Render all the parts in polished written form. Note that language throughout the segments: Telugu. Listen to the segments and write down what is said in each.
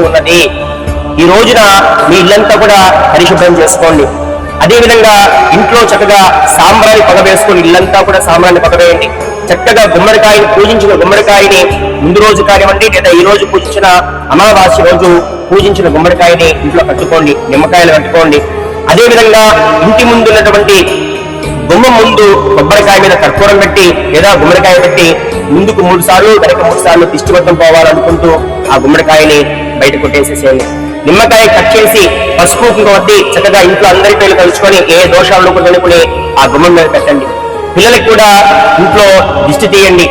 ఉన్నది. ఈ రోజున మీ ఇల్లంతా కూడా పరిశుభ్రం చేసుకోండి. అదేవిధంగా ఇంట్లో చక్కగా సాంబ్రాన్ని పగవేసుకొని ఇల్లంతా కూడా సాంబ్రాన్ని పగవేయండి. చక్కగా గుమ్మడికాయని పూజించిన గుమ్మడికాయని ముందు రోజు కానివ్వండి లేదా ఈ రోజు పూజించిన అమావాస్య రోజు పూజించిన గుమ్మడికాయని ఇంట్లో కట్టుకోండి, నిమ్మకాయలు కట్టుకోండి. అదేవిధంగా ఇంటి ముందు ఉన్నటువంటి గుమ్మం ముందు కొబ్బరికాయ మీద కర్పూరం పెట్టి లేదా గుమ్మడికాయ పెట్టి ముందుకు 3 సార్లు వెనక 3 సార్లు దిష్టిబద్ధం పోవాలనుకుంటూ ఆ గుమ్మడికాయని బయట కొట్టేసేసేయండి. నిమ్మకాయ కట్ చేసి పసుపు కుంకుమట్టి చక్కగా ఇంట్లో అందరి పేర్లు కలుసుకొని ఏ దోషాలను కొనుక్కుని ఆ గుమ్మం మీద పెట్టండి. పిల్లలకి కూడా ఇంట్లో దిష్టి తీయండి.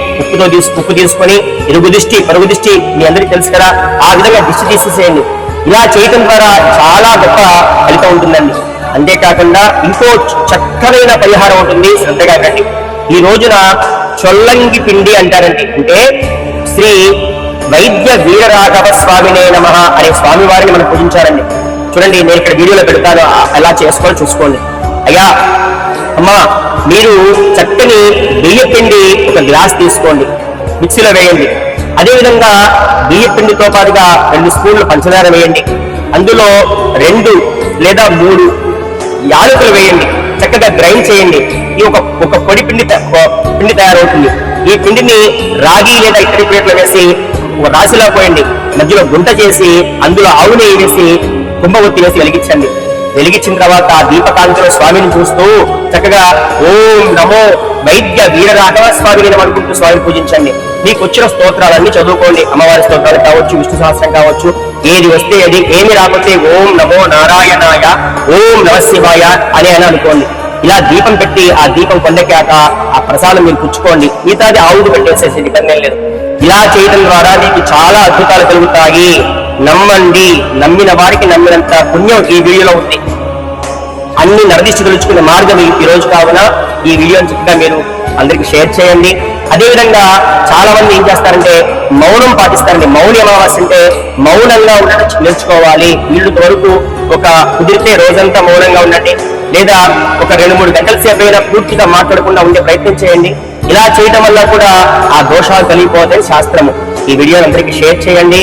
ఉప్పు తీసుకొని ఇరుగు దిష్టి పరుగు దిష్టి మీ అందరికీ తెలుసు కదా, ఆ విధంగా దిష్టి తీసేసేయండి. ఇలా చేయటం ద్వారా చాలా గొప్ప ఫలితం ఉంటుందండి. అంతేకాకుండా ఇంకో చక్కనైన పరిహారం ఉంటుంది, శ్రద్ధగా కండి. ఈ రోజున చొల్లంగి పిండి అంటారండి. అంటే శ్రీ వైద్య వీరరాఘవ స్వామినే నమః అనే స్వామి వారిని మనం పూజించారండి. చూడండి, నేను ఇక్కడ వీడియోలో పెడతాను, ఎలా చేసుకోవాలో చూసుకోండి. అయ్యా అమ్మా, మీరు చక్కని బియ్య పిండి ఒక గ్లాస్ తీసుకోండి, మిక్సీలో వేయండి. అదేవిధంగా బియ్య పిండితో పాటుగా 2 స్పూన్లు పంచదార వేయండి. అందులో 2 లేదా 3 యాలకులు వేయండి. చక్కగా గ్రైండ్ చేయండి. ఈ ఒక పొడి పిండి తయారవుతుంది. ఈ పిండిని రాగి లేదా ఇతర ప్లేట్లో వేసి ఒక రాశిలా పోయండి. మధ్యలో గుంట చేసి అందులో ఆవు నెయ్యి వేసి కుంభవత్తి వేసి వెలిగించండి. వెలిగించిన తర్వాత దీపకాంతిలో స్వామిని చూస్తూ చక్కగా ఓం నమో వైద్య వీరరాఘవ స్వామిని అనుకుంటూ స్వామిని పూజించండి. మీకు వచ్చిన స్తోత్రాలన్నీ చదువుకోండి. అమ్మవారి స్తోత్రాలు కావచ్చు, విష్ణు సహస్రం కావచ్చు, ఏది వస్తే అది, ఏమి రాకపోతే ఓం నమో నారాయణాయ, ఓం నమ శివాయ అని అనుకోండి. ఇలా దీపం పెట్టి ఆ దీపం కొండకాక ఆ ప్రసాదం మీరు పుచ్చుకోండి. మిగతాది ఆవుడు పెట్టేసేసి ఇబ్బంది లేదు. ఇలా చేయడం ద్వారా మీకు చాలా అద్భుతాలు కలుగుతాయి. నమ్మండి, నమ్మిన వారికి నమ్మినంత పుణ్యం ఈ వీడియోలో ఉంది. అన్ని నిర్దిష్ట తెలుసుకునే మార్గం ఈ రోజు కావున ఈ వీడియోని చక్కగా మీరు అందరికి షేర్ చేయండి. అదేవిధంగా చాలా మంది ఏం చేస్తారంటే మౌనం పాటిస్తారండి. మౌని అమావాస్య అంటే మౌనంగా ఉండడం నేర్చుకోవాలి. వీళ్ళ వరకు ఒక కుదిరితే రోజంతా మౌనంగా ఉండండి, లేదా ఒక 2-3 గంటల సేపు అయినా పూర్తిగా మాట్లాడకుండా ఉండే ప్రయత్నం చేయండి. ఇలా చేయడం వల్ల కూడా ఆ దోషాలు కలిగిపోతాయి శాస్త్రము. ఈ వీడియోని అందరికీ షేర్ చేయండి.